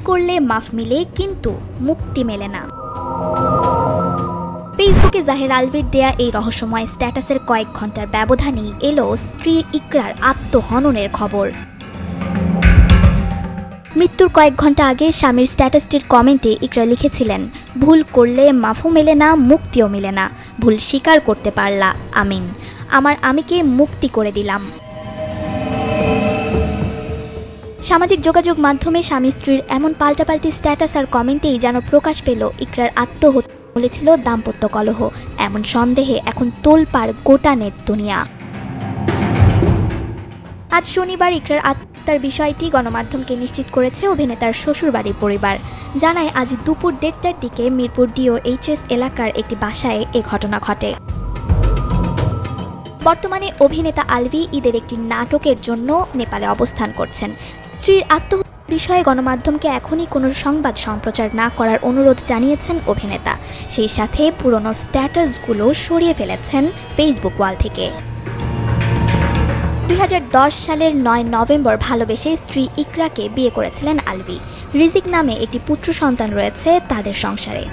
করলে মাফ মিলে কিন্তু মুক্তি মেলে না। ফেসবুকে জাহের আলভির দেয়া এই রহস্যময় স্ট্যাটাসের কয়েক ঘন্টার ব্যবধানেই এলো স্ত্রী ইকরার আত্মহননের খবর। মৃত্যুর কয়েক ঘন্টা আগে স্বামীর স্ট্যাটাসটির কমেন্টে ইকরা লিখেছিলেন, ভুল করলে মাফও মেলে না, মুক্তিও মেলে না, ভুল স্বীকার করতে পারলা, আমিন, আমার আমিকে মুক্তি করে দিলাম। সামাজিক যোগাযোগ মাধ্যমে স্বামী স্ত্রীর এমন পাল্টাপাল্টি স্ট্যাটাস আর কমেন্টেই যেন প্রকাশ পেল ইকরার আত্মহত্যা বলেছিল দাম্পত্য কলহ। এমন সন্দেহে এখন তোলপাড় গোটা নেট দুনিয়া। আজ শনিবার ইকরার আত্মহত্যার বিষয়টি গণমাধ্যমকে নিশ্চিত করেছে অভিনেতার শ্বশুরবাড়ির পরিবার। জানায় আজ দুপুর 1:30টার দিকে মিরপুর DOHS এলাকার একটি বাসায় এ ঘটনা ঘটে। বর্তমানে অভিনেতা আলভি ঈদের একটি নাটকের জন্য নেপালে অবস্থান করছেন। স্ত্রীর আত্মহত্যা বিষয়ে গণমাধ্যমকে এখনই কোনো সংবাদ সম্প্রচার না করার অনুরোধ জানিয়েছেন অভিনেতা। সেই সাথে পুরনো স্ট্যাটাসগুলো সরিয়ে ফেলেছেন ফেসবুক ওয়াল থেকে। 2010 সালের 9 নভেম্বর ভালোবেসে স্ত্রী ইকরাকে বিয়ে করেছিলেন আলভি। রিজিক নামে একটি পুত্র সন্তান রয়েছে তাদের সংসারে।